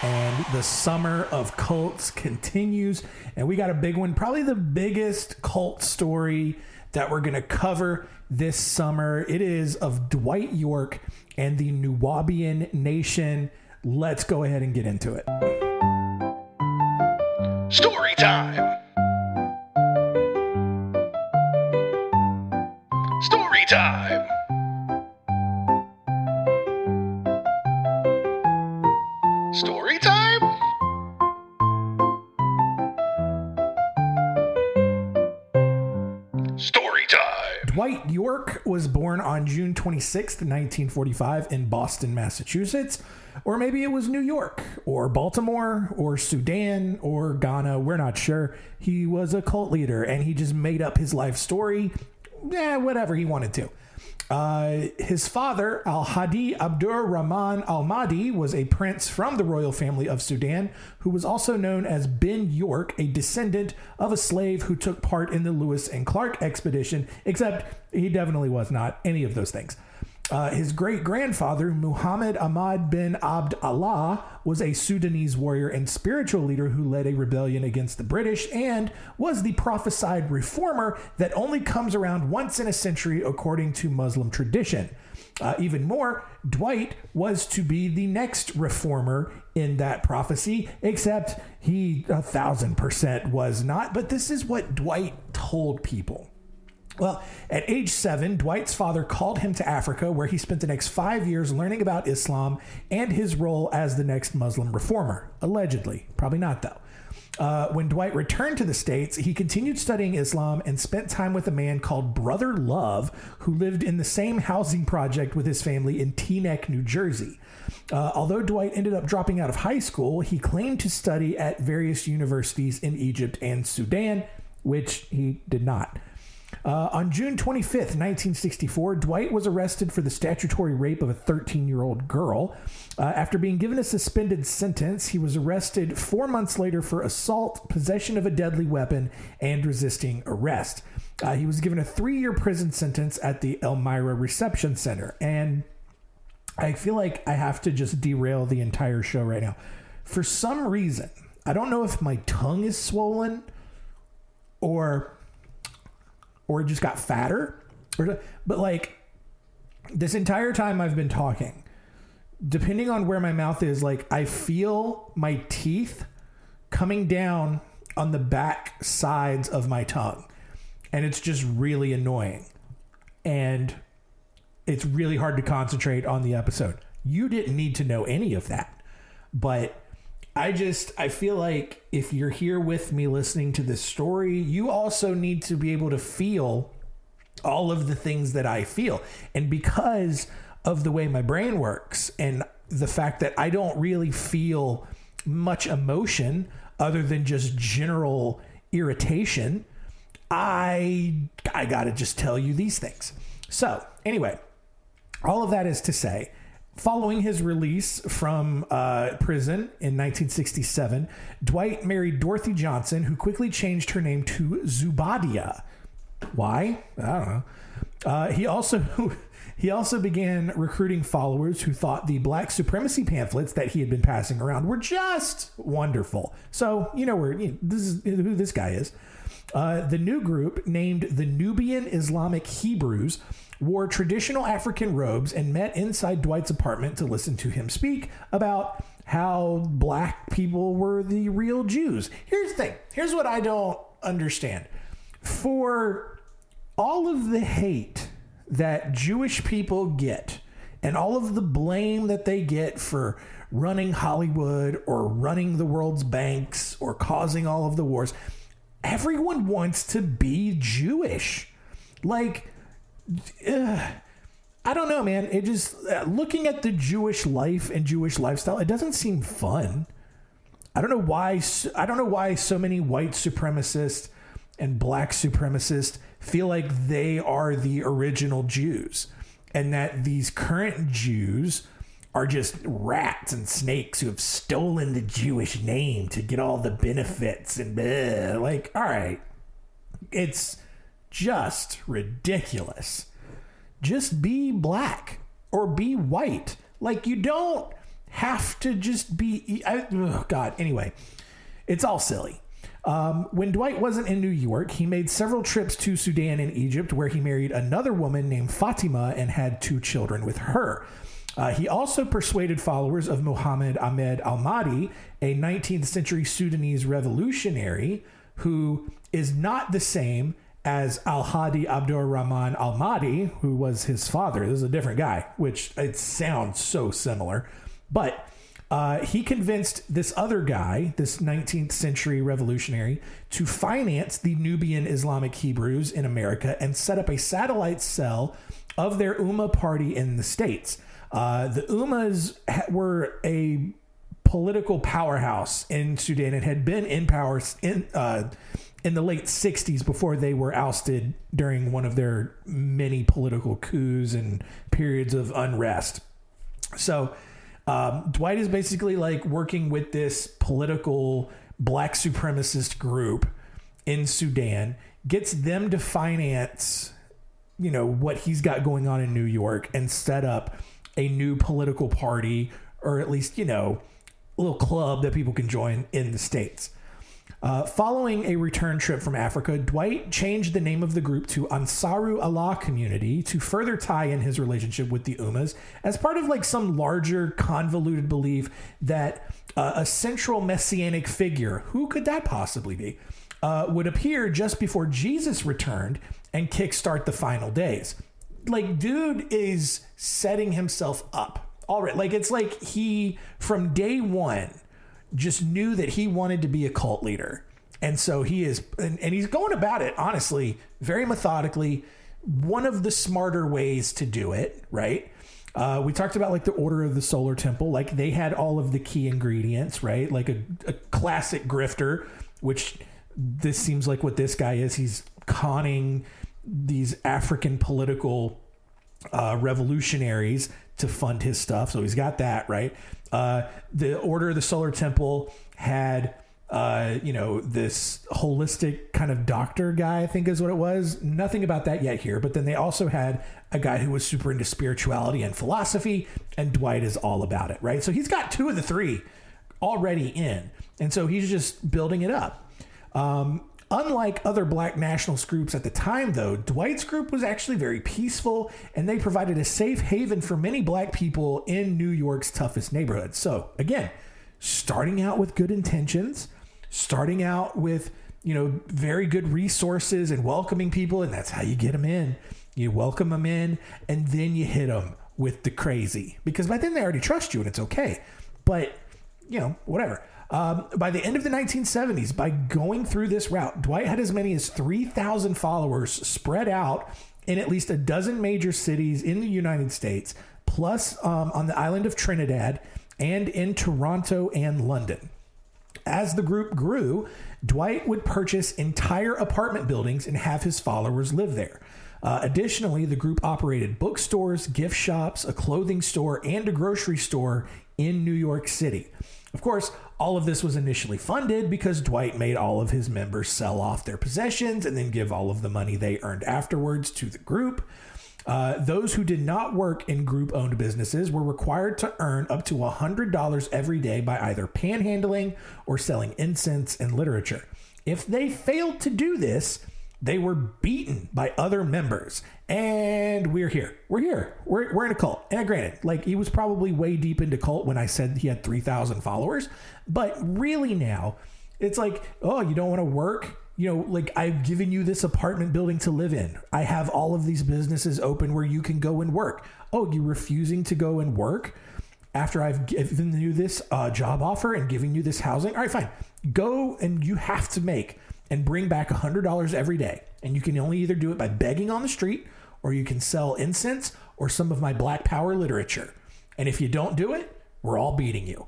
And the summer of cults continues, and we got a big one, probably the biggest cult story that we're going to cover this summer. It is of Dwight York and the Nuwaubian Nation. Let's go ahead and get into it. Story time. Story time. Story time? Story time. Dwight York was born on June 26th, 1945 in Boston, Massachusetts. Or maybe it was New York, or Baltimore, or Sudan, or Ghana. We're not sure. He was a cult leader, and he just made up his life story. Whatever he wanted to. His father, Al-Hadi Abdur Rahman Al-Mahdi, was a prince from the royal family of Sudan, who was also known as Ben York, a descendant of a slave who took part in the Lewis and Clark expedition, except he definitely was not any of those things. His great-grandfather, Muhammad Ahmad bin Abd Allah, was a Sudanese warrior and spiritual leader who led a rebellion against the British and was the prophesied reformer that only comes around once in a century according to Muslim tradition. Even more, Dwight was to be the next reformer in that prophecy, except he 1,000% was not. But this is what Dwight told people. Well, at age 7, Dwight's father called him to Africa, where he spent the next 5 years learning about Islam and his role as the next Muslim reformer. Allegedly. Probably not, though. When Dwight returned to the States, he continued studying Islam and spent time with a man called Brother Love, who lived in the same housing project with his family in Teaneck, New Jersey. Although Dwight ended up dropping out of high school, he claimed to study at various universities in Egypt and Sudan, which he did not. On June 25th, 1964, Dwight was arrested for the statutory rape of a 13-year-old girl. After being given a suspended sentence, he was arrested 4 months later for assault, possession of a deadly weapon, and resisting arrest. He was given a 3-year prison sentence at the Elmira Reception Center. And I feel like I have to just derail the entire show right now. For some reason, I don't know if my tongue is swollen or it just got fatter, but like this entire time I've been talking, depending on where my mouth is, like I feel my teeth coming down on the back sides of my tongue, and it's just really annoying, and it's really hard to concentrate on the episode. You didn't need to know any of that, but I feel like if you're here with me listening to this story, you also need to be able to feel all of the things that I feel. And because of the way my brain works and the fact that I don't really feel much emotion other than just general irritation, I got to just tell you these things. So anyway, all of that is to say, following his release from prison in 1967, Dwight married Dorothy Johnson, who quickly changed her name to Zubadia. Why? I don't know. He also began recruiting followers who thought the black supremacy pamphlets that he had been passing around were just wonderful. So, this is who this guy is. The new group, named the Nubian Islamic Hebrews, wore traditional African robes and met inside Dwight's apartment to listen to him speak about how black people were the real Jews. Here's the thing. Here's what I don't understand. For all of the hate that Jewish people get and all of the blame that they get for running Hollywood or running the world's banks or causing all of the wars, everyone wants to be Jewish. Like, I don't know, man. It just, looking at the Jewish life and Jewish lifestyle, it doesn't seem fun. I don't know why so many white supremacists and black supremacists feel like they are the original Jews, and that these current Jews are just rats and snakes who have stolen the Jewish name to get all the benefits and bleh. Like, all right, it's just ridiculous. Just be black or be white. Like, you don't have to just be, oh God. Anyway, it's all silly. When Dwight wasn't in New York, he made several trips to Sudan and Egypt, where he married another woman named Fatima and had 2 children with her. He also persuaded followers of Muhammad Ahmed al-Mahdi, a 19th century Sudanese revolutionary who is not the same as Al-Hadi Abdur Rahman al-Mahdi, who was his father. This is a different guy, which it sounds so similar. But he convinced this other guy, this 19th century revolutionary, to finance the Nubian Islamic Hebrews in America and set up a satellite cell of their Ummah party in the States. The Ummas were a political powerhouse in Sudan and had been in power in the late 60s before they were ousted during one of their many political coups and periods of unrest. So Dwight is basically like working with this political black supremacist group in Sudan, gets them to finance, what he's got going on in New York and set up a new political party, or at least, a little club that people can join in the States. Following a return trip from Africa, Dwight changed the name of the group to Ansaru Allah Community to further tie in his relationship with the Ummas as part of like some larger convoluted belief that a central messianic figure, who could that possibly be, would appear just before Jesus returned and kickstart the final days. Like, dude is setting himself up already. Like, it's like he, from day one, just knew that he wanted to be a cult leader. And so he is, and he's going about it, honestly, very methodically. One of the smarter ways to do it, right? We talked about like the Order of the Solar Temple. Like, they had all of the key ingredients, right? Like a classic grifter, which this seems like what this guy is. He's conning these African political revolutionaries to fund his stuff. So he's got that, right? The Order of the Solar Temple had, this holistic kind of doctor guy, I think is what it was. Nothing about that yet here. But then they also had a guy who was super into spirituality and philosophy, and Dwight is all about it, right? So he's got 2 of the 3 already in. And so he's just building it up. Unlike other black nationalist groups at the time, though, Dwight's group was actually very peaceful, and they provided a safe haven for many black people in New York's toughest neighborhoods. So, again, starting out with good intentions, starting out with, very good resources and welcoming people, and that's how you get them in. You welcome them in, and then you hit them with the crazy. Because by then they already trust you, and it's okay. But, whatever. By the end of the 1970s, by going through this route, Dwight had as many as 3,000 followers spread out in at least a dozen major cities in the United States, plus on the island of Trinidad and in Toronto and London. As the group grew, Dwight would purchase entire apartment buildings and have his followers live there. Additionally, the group operated bookstores, gift shops, a clothing store, and a grocery store in New York City. Of course, all of this was initially funded because Dwight made all of his members sell off their possessions and then give all of the money they earned afterwards to the group. Those who did not work in group-owned businesses were required to earn up to $100 every day by either panhandling or selling incense and literature. If they failed to do this, They were beaten by other members, and we're here. We're in a cult. And granted, like, he was probably way deep into cult when I said he had 3,000 followers, but really now it's like, oh, you don't want to work? You know, like, I've given you this apartment building to live in. I have all of these businesses open where you can go and work. Oh, you're refusing to go and work after I've given you this job offer and giving you this housing? All right, fine. Go, and you have to make and bring back $100 every day. And you can only either do it by begging on the street, or you can sell incense or some of my Black Power literature. And if you don't do it, we're all beating you.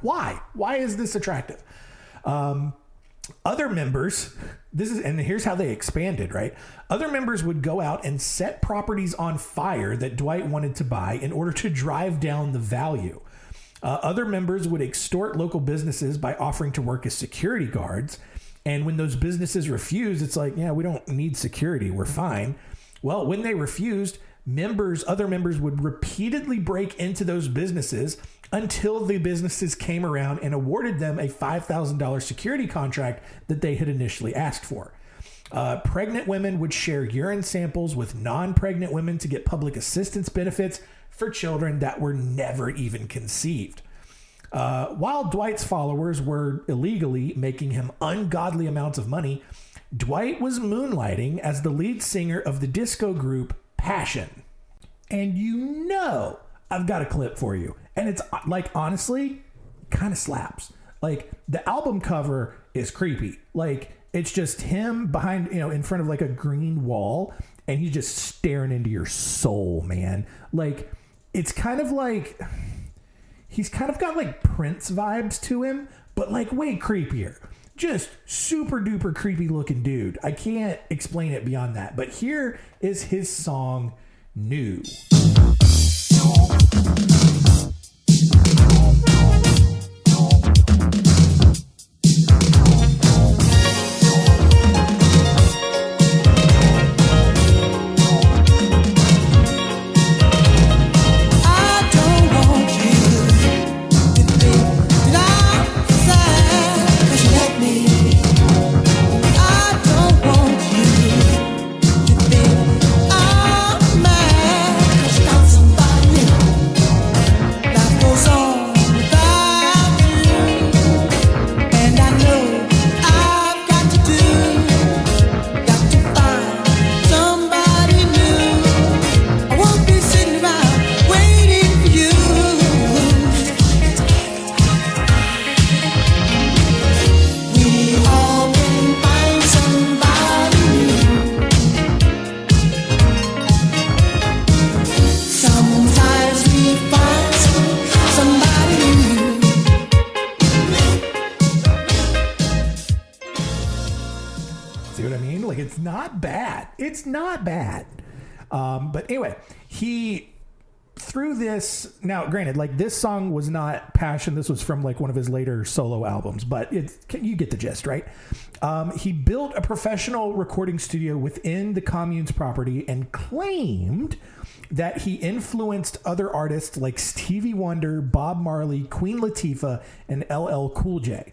Why? Why is this attractive? Other members, and here's how they expanded, right? Other members would go out and set properties on fire that Dwight wanted to buy in order to drive down the value. Other members would extort local businesses by offering to work as security guards. And when those businesses refused, it's like, yeah, we don't need security. We're fine. Well, when they refused, other members would repeatedly break into those businesses until the businesses came around and awarded them a $5,000 security contract that they had initially asked for. Pregnant women would share urine samples with non-pregnant women to get public assistance benefits for children that were never even conceived. While Dwight's followers were illegally making him ungodly amounts of money, Dwight was moonlighting as the lead singer of the disco group Passion. And you know, I've got a clip for you. And it's like, honestly, kind of slaps. Like, the album cover is creepy. Like, it's just him behind, in front of like a green wall, and he's just staring into your soul, man. Like, it's kind of like, he's kind of got like Prince vibes to him, but like way creepier. Just super duper creepy looking dude. I can't explain it beyond that. But here is his song, New. It's not bad. But anyway, through this, now granted, like, this song was not Passion. This was from like one of his later solo albums, but you get the gist, right? He built a professional recording studio within the commune's property and claimed that he influenced other artists like Stevie Wonder, Bob Marley, Queen Latifah, and LL Cool J.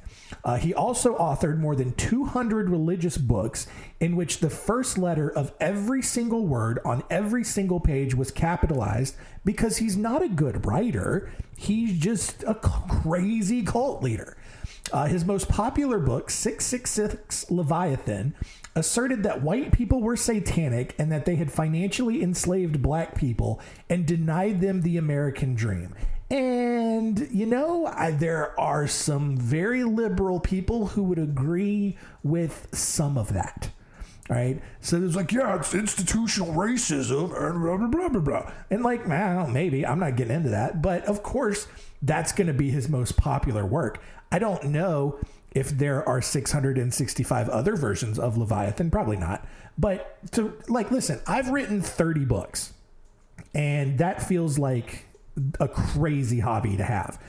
He also authored more than 200 religious books in which the first letter of every single word on every single page was capitalized, because he's not a good writer. He's just a crazy cult leader. His most popular book, 666 Leviathan, asserted that white people were satanic and that they had financially enslaved black people and denied them the American dream. And, there are some very liberal people who would agree with some of that. All right. So it's like, yeah, it's institutional racism and blah, blah, blah, blah, blah. And like, man, maybe I'm not getting into that. But of course, that's going to be his most popular work. I don't know if there are 665 other versions of Leviathan. Probably not. But listen, I've written 30 books, and that feels like a crazy hobby to have.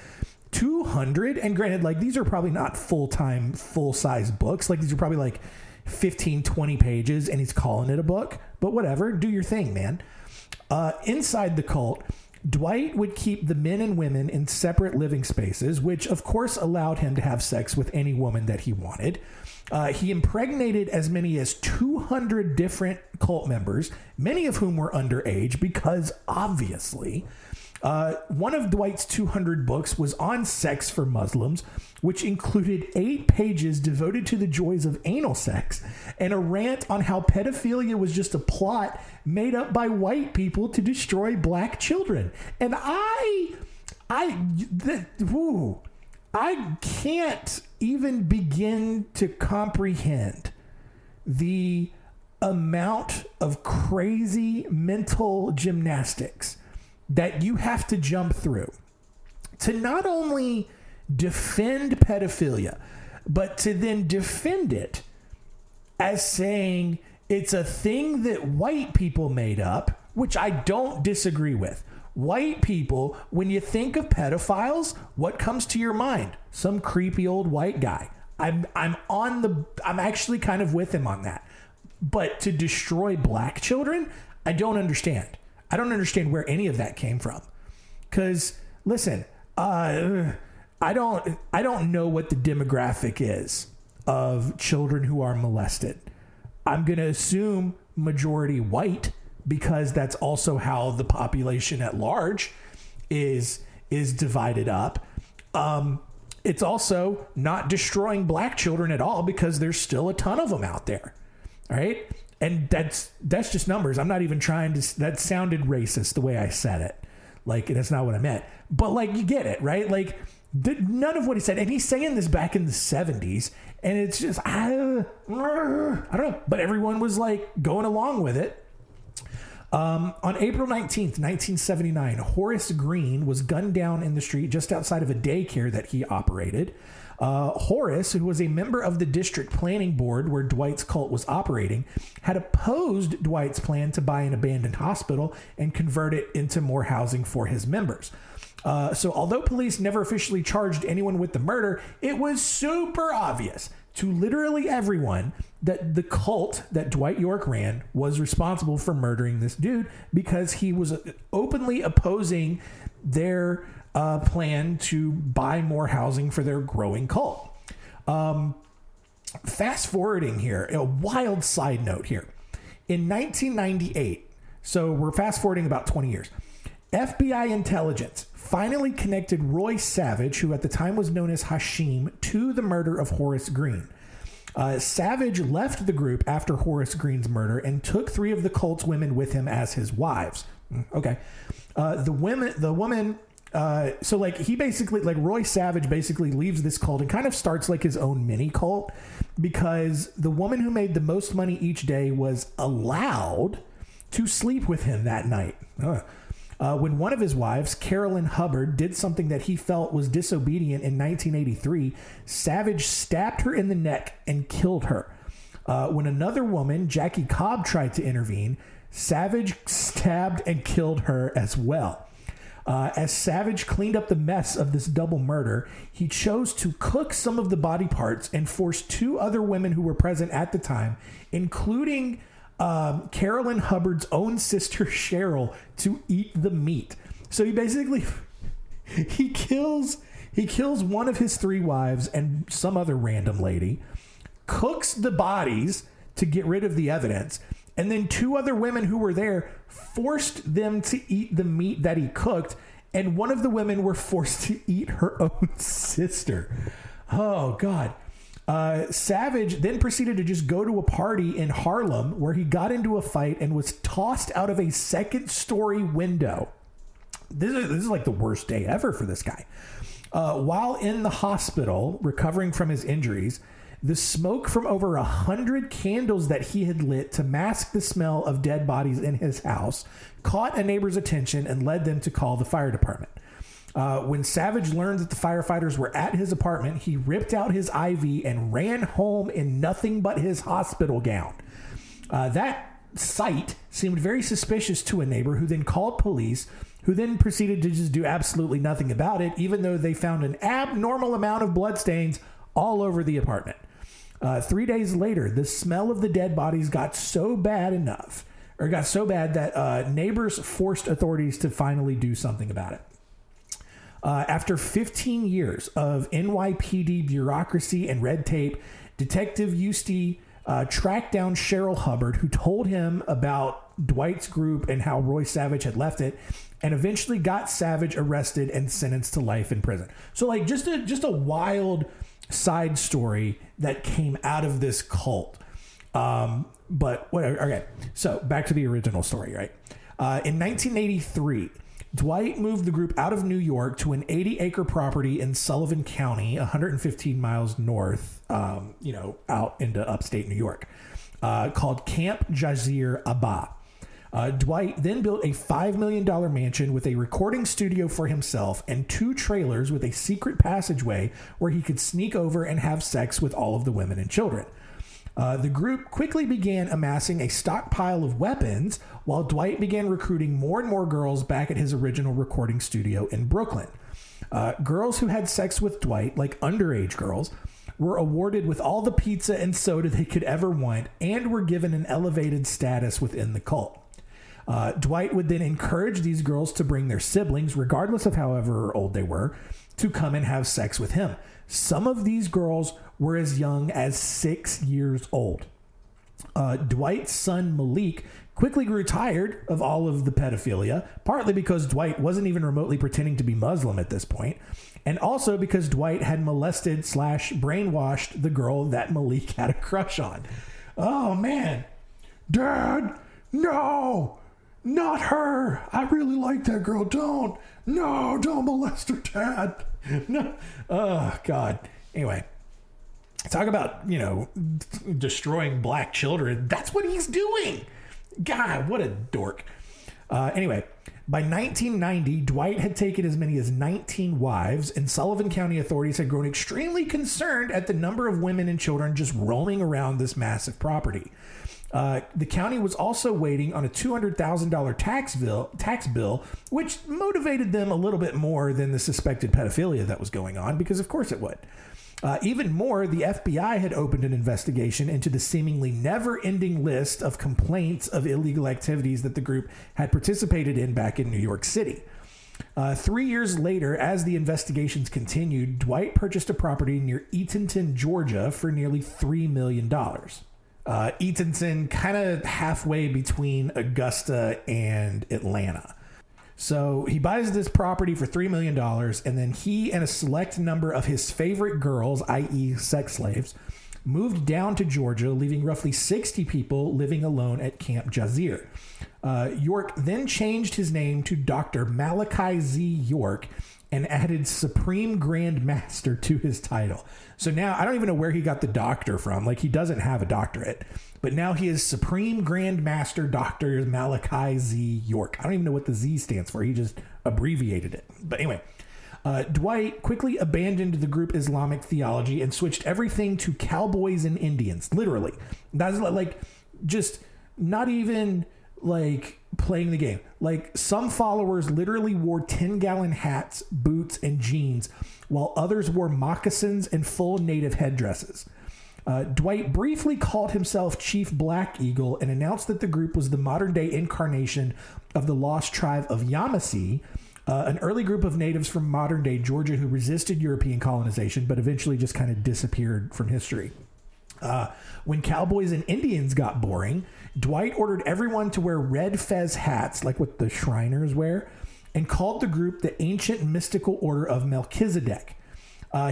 200, and granted, like, these are probably not full-time, full-size books. Like, these are probably like 15, 20 pages, and he's calling it a book. But whatever, do your thing, man. Inside the cult, Dwight would keep the men and women in separate living spaces, which of course allowed him to have sex with any woman that he wanted. He impregnated as many as 200 different cult members, many of whom were underage because obviously one of Dwight's 200 books was on sex for Muslims, which included 8 pages devoted to the joys of anal sex and a rant on how pedophilia was just a plot made up by white people to destroy black children. And I can't even begin to comprehend the amount of crazy mental gymnastics that you have to jump through to not only defend pedophilia, but to then defend it as saying it's a thing that white people made up, which I don't disagree with. White people, when you think of pedophiles, what comes to your mind? Some creepy old white guy. I'm actually kind of with him on that. But to destroy black children, I don't understand. I don't understand where any of that came from. Because, listen, I don't know what the demographic is of children who are molested. I'm going to assume majority white because that's also how the population at large is divided up. It's also not destroying black children at all because there's still a ton of them out there. All right. And that's just numbers. I'm not even trying to, that sounded racist the way I said it. Like, that's not what I meant. But like, you get it, right? Like, none of what he said. And he's saying this back in the 70s. And it's just, I don't know. But everyone was like going along with it. On April 19th, 1979, Horace Green was gunned down in the street just outside of a daycare that he operated. Horace, who was a member of the district planning board where Dwight's cult was operating, had opposed Dwight's plan to buy an abandoned hospital and convert it into more housing for his members. So although police never officially charged anyone with the murder, it was super obvious to literally everyone that the cult that Dwight York ran was responsible for murdering this dude because he was openly opposing their plan to buy more housing for their growing cult. Fast forwarding here, a wild side note here. In 1998, so we're fast forwarding about 20 years, FBI intelligence finally connected Roy Savage, who at the time was known as Hashim, to the murder of Horace Green. Savage left the group after Horace Green's murder and took 3 of the cult's women with him as his wives. Okay. The woman, so like he basically, like Roy Savage basically leaves this cult and kind of starts like his own mini cult because the woman who made the most money each day was allowed to sleep with him that night. When one of his wives, Carolyn Hubbard, did something that he felt was disobedient in 1983, Savage stabbed her in the neck and killed her. When another woman, Jackie Cobb, tried to intervene, Savage stabbed and killed her as well. As Savage cleaned up the mess of this double murder, he chose to cook some of the body parts and forced 2 other women who were present at the time, including Carolyn Hubbard's own sister Cheryl, to eat the meat. So he basically he kills one of his 3 wives and some other random lady, cooks the bodies to get rid of the evidence, and then 2 other women who were there forced them to eat the meat that he cooked, and one of the women were forced to eat her own sister. Oh God. Savage then proceeded to just go to a party in Harlem where he got into a fight and was tossed out of a 2nd-story window. This is like the worst day ever for this guy. While in the hospital recovering from his injuries, the smoke from over 100 candles that he had lit to mask the smell of dead bodies in his house caught a neighbor's attention and led them to call the fire department. When Savage learned that the firefighters were at his apartment, he ripped out his IV and ran home in nothing but his hospital gown. That sight seemed very suspicious to a neighbor who then called police, who then proceeded to just do absolutely nothing about it, even though they found an abnormal amount of bloodstains all over the apartment. 3 days later, the smell of the dead bodies got so bad enough, or it got so bad that neighbors forced authorities to finally do something about it. After 15 years of NYPD bureaucracy and red tape, Detective Eustace tracked down Cheryl Hubbard, who told him about Dwight's group and how Roy Savage had left it, and eventually got Savage arrested and sentenced to life in prison. So, like, just a wild side story that came out of this cult. But whatever. Okay, so back to the original story, right? In 1983, Dwight moved the group out of New York to an 80-acre property in Sullivan County, 115 miles north, out into upstate New York, called Camp Jazir Abba. Dwight then built a $5 million mansion with a recording studio for himself and 2 trailers with a secret passageway where he could sneak over and have sex with all of the women and children. The group quickly began amassing a stockpile of weapons while Dwight began recruiting more and more girls back at his original recording studio in Brooklyn. Girls who had sex with Dwight, like underage girls, were awarded with all the pizza and soda they could ever want and were given an elevated status within the cult. Dwight would then encourage these girls to bring their siblings, regardless of however old they were, to come and have sex with him. Some of these girls were as young as 6 years old. Dwight's son Malik quickly grew tired of all of the pedophilia, partly because Dwight wasn't even remotely pretending to be Muslim at this point, and also because Dwight had molested / brainwashed the girl that Malik had a crush on. Oh, man. Dad, no! Not her. I really like that girl. Don't molest her, Dad. No. Oh, God. Anyway, talk about, destroying black children. That's what he's doing. God, what a dork. Anyway, by 1990, Dwight had taken as many as 19 wives, and Sullivan County authorities had grown extremely concerned at the number of women and children just roaming around this massive property. The county was also waiting on a $200,000 tax bill, which motivated them a little bit more than the suspected pedophilia that was going on, because of course it would. Even more, the FBI had opened an investigation into the seemingly never-ending list of complaints of illegal activities that the group had participated in back in New York City. 3 years later, as the investigations continued, Dwight purchased a property near Eatonton, Georgia for nearly $3 million. Eatonton, kind of halfway between Augusta and Atlanta. So he buys this property for $3 million, and then he and a select number of his favorite girls, i.e. sex slaves, moved down to Georgia, leaving roughly 60 people living alone at Camp Jazir. York then changed his name to Dr. Malachi Z. York and added Supreme Grand Master to his title. So now I don't even know where he got the doctor from. Like, he doesn't have a doctorate, but now he is Supreme Grand Master Dr. Malachi Z. York. I don't even know what the Z stands for. He just abbreviated it. But anyway, Dwight quickly abandoned the group Islamic theology and switched everything to cowboys and Indians, literally. That's like just not even like playing the game. Like, some followers literally wore 10-gallon hats, boots, and jeans, while others wore moccasins and full native headdresses. Dwight briefly called himself Chief Black Eagle and announced that the group was the modern-day incarnation of the lost tribe of Yamasee, an early group of natives from modern-day Georgia who resisted European colonization, but eventually just kind of disappeared from history. When cowboys and Indians got boring, Dwight ordered everyone to wear red fez hats, like what the Shriners wear, and called the group the Ancient Mystical Order of Melchizedek.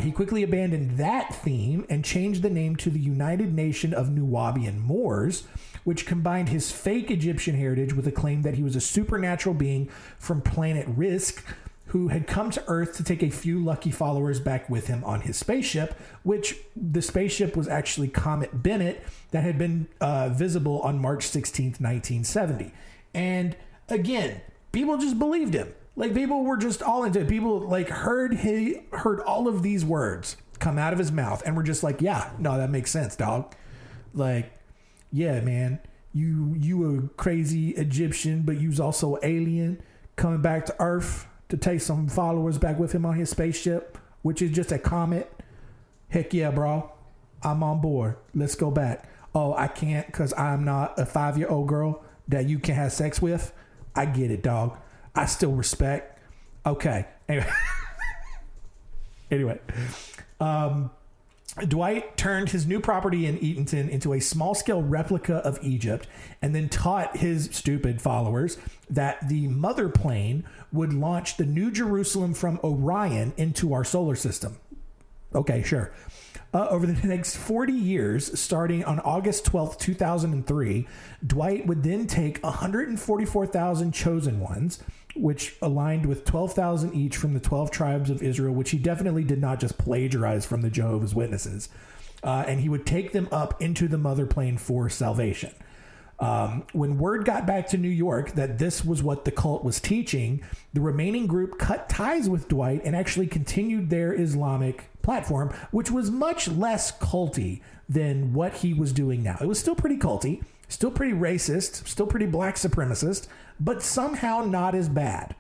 He quickly abandoned that theme and changed the name to the United Nation of Nuwaubian Moors, which combined his fake Egyptian heritage with a claim that he was a supernatural being from planet Risk, who had come to Earth to take a few lucky followers back with him on his spaceship, which the spaceship was actually Comet Bennett that had been visible on March 16th, 1970. And again, people just believed him. Like, people were just all into it. People like heard all of these words come out of his mouth and were just like, yeah, no, that makes sense, dog. Like, yeah, man, you a crazy Egyptian, but you's also alien coming back to Earth to take some followers back with him on his spaceship, which is just a comet. Heck yeah, bro. I'm on board. Let's go back. Oh, I can't because I'm not a 5-year-old girl. that you can have sex with, I get it, dog. I still respect. Okay. Anyway. Dwight turned his new property in Eatonton into a small-scale replica of Egypt and then taught his stupid followers that the mother plane would launch the New Jerusalem from Orion into our solar system. Okay, sure. Over the next 40 years, starting on August 12th, 2003, Dwight would then take 144,000 chosen ones, which aligned with 12,000 each from the 12 tribes of Israel, which he definitely did not just plagiarize from the Jehovah's Witnesses. And he would take them up into the mother plane for salvation. When word got back to New York that this was what the cult was teaching, the remaining group cut ties with Dwight and actually continued their Islamic platform, which was much less culty than what he was doing now. It was still pretty culty, still pretty racist, still pretty black supremacist, but somehow not as bad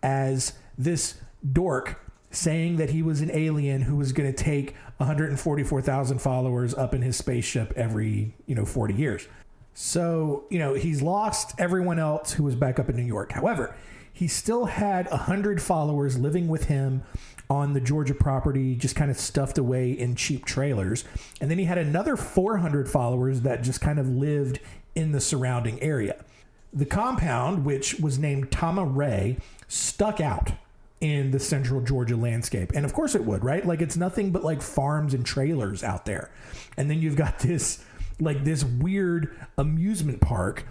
as this dork saying that he was an alien who was going to take 144,000 followers up in his spaceship every, 40 years. So, he's lost everyone else who was back up in New York. However, he still had 100 followers living with him on the Georgia property, just kind of stuffed away in cheap trailers. And then he had another 400 followers that just kind of lived in the surrounding area. The compound, which was named Tama Ray, stuck out in the central Georgia landscape. And of course it would, right? Like, it's nothing but like farms and trailers out there. And then you've got this weird amusement park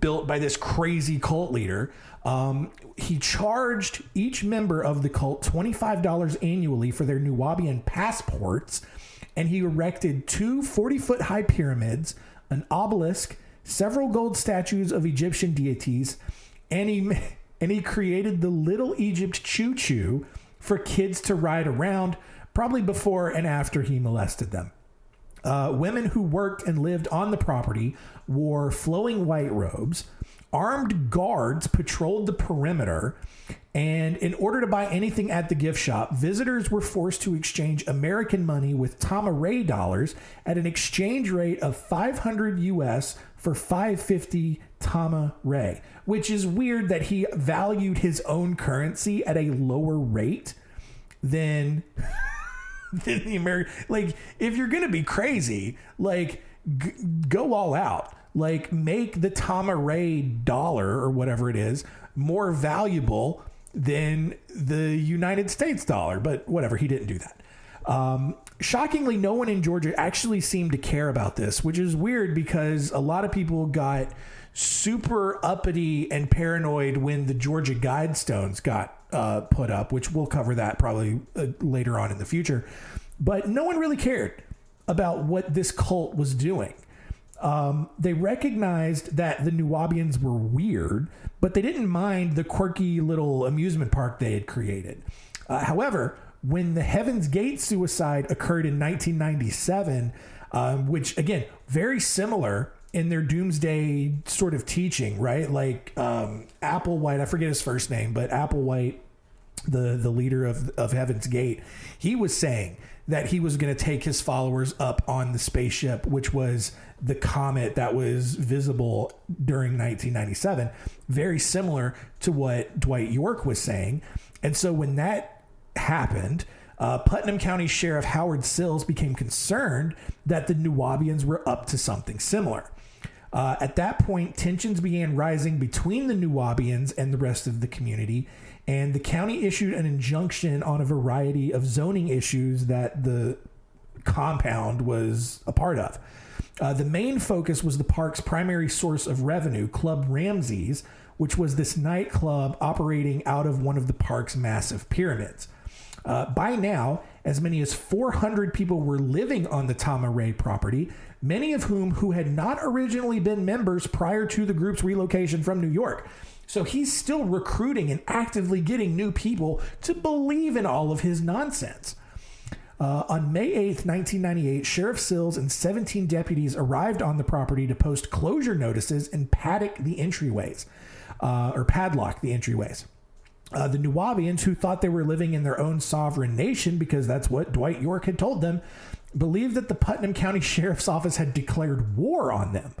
built by this crazy cult leader. He charged each member of the cult $25 annually for their Nuwaubian passports, and he erected 2 40-foot high pyramids, an obelisk, several gold statues of Egyptian deities, and he created the Little Egypt Choo Choo for kids to ride around, probably before and after he molested them. Women who worked and lived on the property wore flowing white robes. Armed guards patrolled the perimeter. And in order to buy anything at the gift shop, visitors were forced to exchange American money with Tama Ray dollars at an exchange rate of 500 US for 550 Tama Ray, which is weird that he valued his own currency at a lower rate than the American. Like, if you're gonna be crazy, like, go all out. Like, make the Tama Ray dollar or whatever it is more valuable than the United States dollar. But whatever, he didn't do that. Shockingly, no one in Georgia actually seemed to care about this, which is weird because a lot of people got super uppity and paranoid when the Georgia Guidestones got put up, which we'll cover that probably later on in the future. But no one really cared about what this cult was doing. They recognized that the Nuwaubians were weird, but they didn't mind the quirky little amusement park they had created. However, when the Heaven's Gate suicide occurred in 1997, which, again, very similar in their doomsday sort of teaching, right? Like Applewhite, I forget his first name, but Applewhite, the leader of Heaven's Gate, he was saying that he was going to take his followers up on the spaceship, which was the comet that was visible during 1997, very similar to what Dwight York was saying. And so when that happened, Putnam County Sheriff Howard Sills became concerned that the Nuwaubians were up to something similar. At that point, tensions began rising between the Nuwaubians and the rest of the community, and the county issued an injunction on a variety of zoning issues that the compound was a part of. The main focus was the park's primary source of revenue, Club Ramses, which was this nightclub operating out of one of the park's massive pyramids. By now, as many as 400 people were living on the Tama Ray property, many of who had not originally been members prior to the group's relocation from New York. So he's still recruiting and actively getting new people to believe in all of his nonsense. On May 8th, 1998, Sheriff Sills and 17 deputies arrived on the property to post closure notices and padlock the entryways. The Nuwaubians, who thought they were living in their own sovereign nation because that's what Dwight York had told them, believed that the Putnam County Sheriff's Office had declared war on them.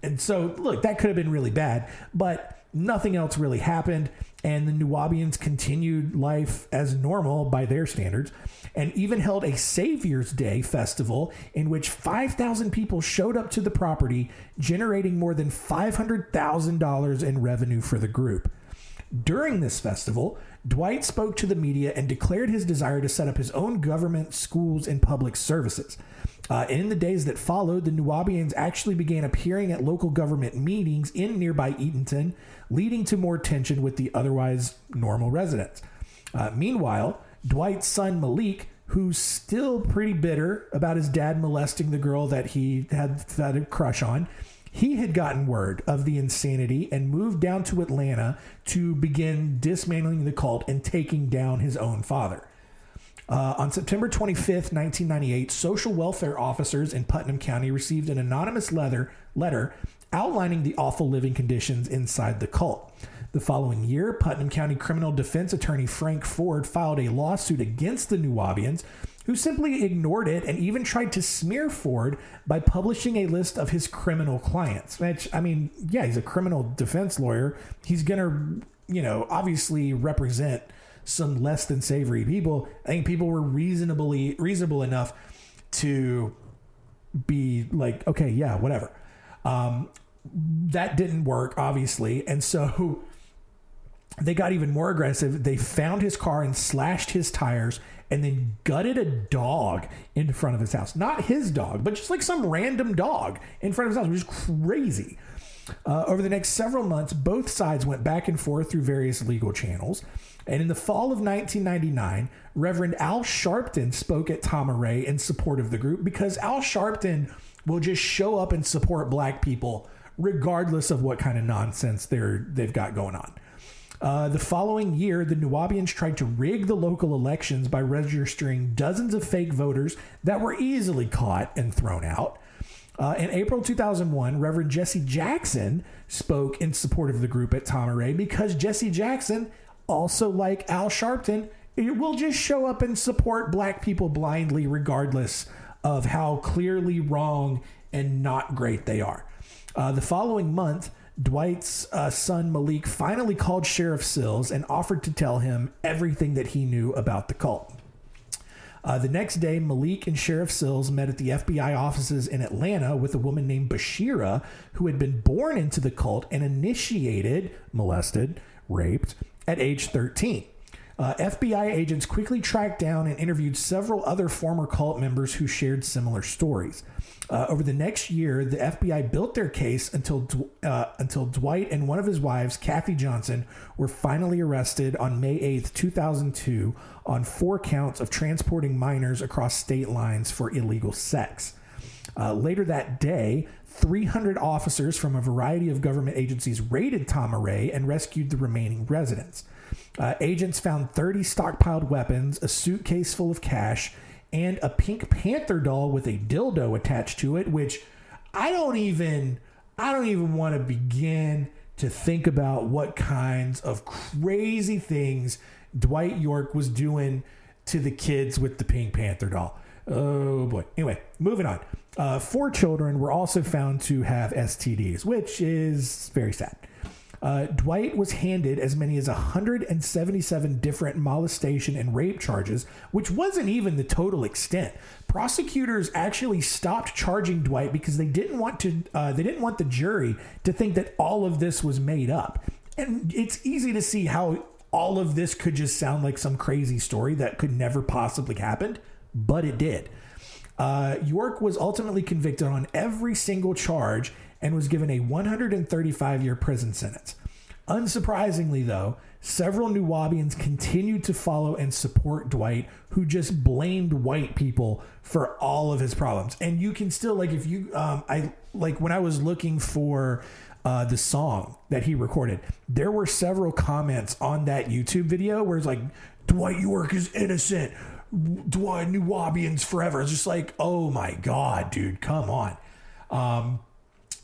And so, look, that could have been really bad, but nothing else really happened. And the Nuwaubians continued life as normal by their standards, and even held a Savior's Day festival in which 5,000 people showed up to the property, generating more than $500,000 in revenue for the group. During this festival, Dwight spoke to the media and declared his desire to set up his own government, schools, and public services. In the days that followed, the Nuwaubians actually began appearing at local government meetings in nearby Eatonton, leading to more tension with the otherwise normal residents. Meanwhile, Dwight's son Malik, who's still pretty bitter about his dad molesting the girl that he had a crush on, he had gotten word of the insanity and moved down to Atlanta to begin dismantling the cult and taking down his own father. On September 25th, 1998, social welfare officers in Putnam County received an anonymous letter outlining the awful living conditions inside the cult. The following year, Putnam County criminal defense attorney Frank Ford filed a lawsuit against the Nuwaubians, who simply ignored it and even tried to smear Ford by publishing a list of his criminal clients. Which, I mean, yeah, he's a criminal defense lawyer. He's going to, obviously represent some less than savory people. I think people were reasonable enough to be like, okay, yeah, whatever. That didn't work, obviously. And so they got even more aggressive. They found his car and slashed his tires and then gutted a dog in front of his house. Not his dog, but just like some random dog in front of his house, which is crazy. Over the next several months, both sides went back and forth through various legal channels. And in the fall of 1999, Reverend Al Sharpton spoke at Tama Ray in support of the group, because Al Sharpton will just show up and support black people regardless of what kind of nonsense they've got going on. The following year, the Nuwaubians tried to rig the local elections by registering dozens of fake voters that were easily caught and thrown out. In April 2001, Reverend Jesse Jackson spoke in support of the group at Tama Ray, because Jesse Jackson, also like Al Sharpton, it will just show up and support black people blindly regardless of how clearly wrong and not great they are. The following month, Dwight's son Malik finally called Sheriff Sills and offered to tell him everything that he knew about the cult. The next day, Malik and Sheriff Sills met at the FBI offices in Atlanta with a woman named Bashira, who had been born into the cult and initiated, molested, raped at age 13. FBI agents quickly tracked down and interviewed several other former cult members who shared similar stories. Over the next year, the FBI built their case until Dwight and one of his wives, Kathy Johnson, were finally arrested on May 8th, 2002, on 4 counts of transporting minors across state lines for illegal sex. Later that day, 300 officers from a variety of government agencies raided Tama Ray and rescued the remaining residents. Agents found 30 stockpiled weapons, a suitcase full of cash, and a Pink Panther doll with a dildo attached to it, which I don't even want to begin to think about what kinds of crazy things Dwight York was doing to the kids with the Pink Panther doll. Oh boy. Anyway, moving on. 4 children were also found to have STDs, which is very sad. Dwight was handed as many as 177 different molestation and rape charges, which wasn't even the total extent. Prosecutors actually stopped charging Dwight because they didn't want the jury to think that all of this was made up. And it's easy to see how all of this could just sound like some crazy story that could never possibly happen, but it did. York was ultimately convicted on every single charge and was given a 135-year prison sentence. Unsurprisingly, though, several Nuwaubians continued to follow and support Dwight, who just blamed white people for all of his problems. And you can still, like, if you, when I was looking for the song that he recorded, there were several comments on that YouTube video where it's like, Dwight York is innocent, Dwight Nuwaubians forever. It's just like, oh my God, dude, come on.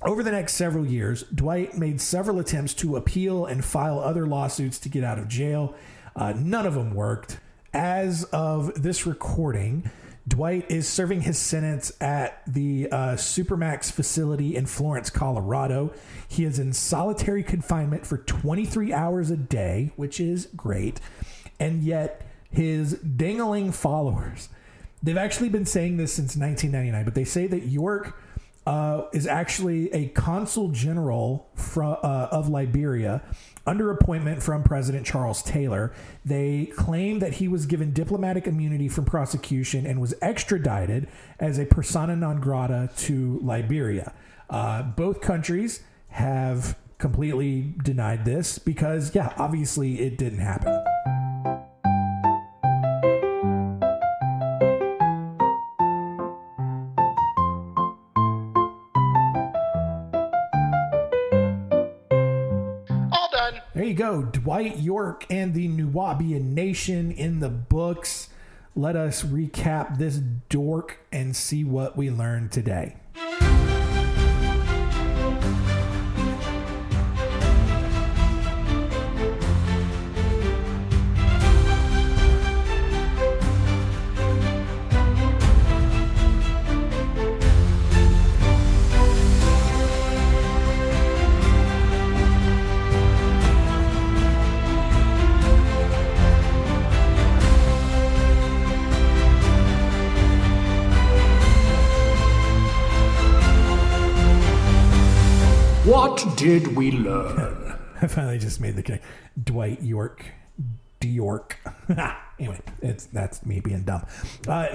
Over the next several years, Dwight made several attempts to appeal and file other lawsuits to get out of jail. None of them worked. As of this recording, Dwight is serving his sentence at the Supermax facility in Florence, Colorado. He is in solitary confinement for 23 hours a day, which is great. And yet his dingling followers, they've actually been saying this since 1999, but they say that York is actually a consul general of Liberia under appointment from President Charles Taylor. They claim that he was given diplomatic immunity from prosecution and was extradited as a persona non grata to Liberia. Both countries have completely denied this because, yeah, obviously it didn't happen. There you go. Dwight York and the Nuwaubian Nation in the books. Let us recap this dork and see what we learned today. What did we learn? I finally just made the connection. Dwight York. D-York. Anyway, that's me being dumb.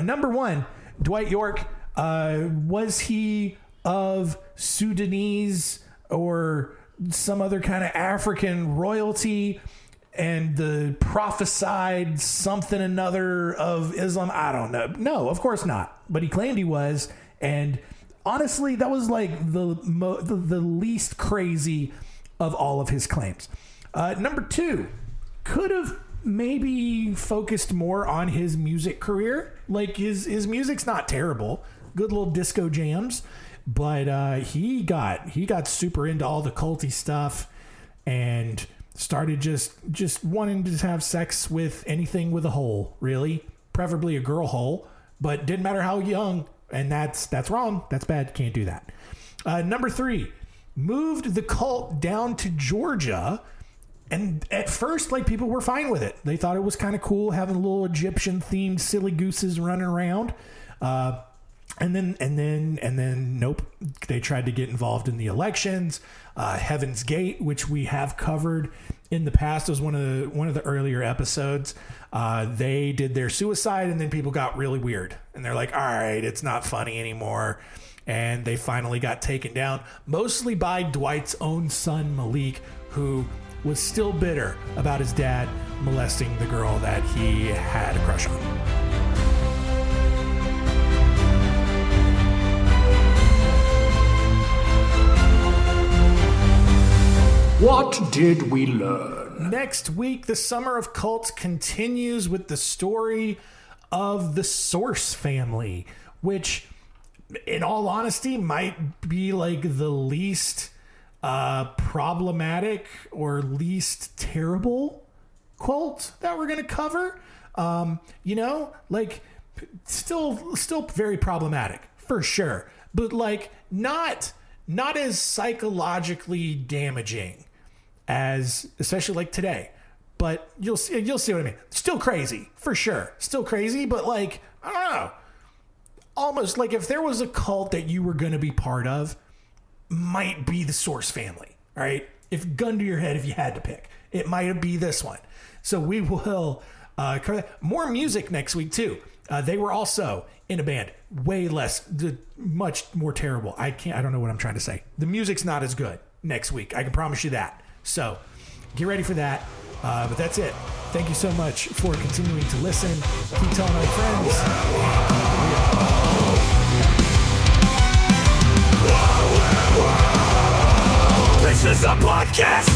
Number one, Dwight York, was he of Sudanese or some other kind of African royalty and the prophesied something another of Islam? I don't know. No, of course not. But he claimed he was, and honestly, that was like the least crazy of all of his claims. Number two, could have maybe focused more on his music career. Like his music's not terrible, good little disco jams, but he got super into all the culty stuff and started just wanting to have sex with anything with a hole, really, preferably a girl hole, but didn't matter how young. And that's wrong. That's bad. Can't do that. Number three, moved the cult down to Georgia. And at first, like, people were fine with it. They thought it was kind of cool having little Egyptian themed silly gooses running around. And then nope. They tried to get involved in the elections. Heaven's Gate, which we have covered in the past, was one of the earlier episodes. They did their suicide, and then people got really weird, and they're like, all right, it's not funny anymore. And they finally got taken down, mostly by Dwight's own son, Malik, who was still bitter about his dad molesting the girl that he had a crush on. What did we learn? Next week, the Summer of Cults continues with the story of the Source family, which, in all honesty, might be like the least problematic or least terrible cult that we're going to cover. Still very problematic for sure, but like not as psychologically damaging as, especially like today. But you'll see what I mean. Still crazy for sure. Still crazy, but like, I don't know. Almost like if there was a cult that you were going to be part of, might be the Source family. All right. If gun to your head, if you had to pick, it might be this one. So we will cover that. More music next week too. They were also in a band, much more terrible. I don't know what I'm trying to say. The music's not as good next week. I can promise you that. So get ready for that. But that's it. Thank you so much for continuing to listen. Keep telling our friends. This is a podcast.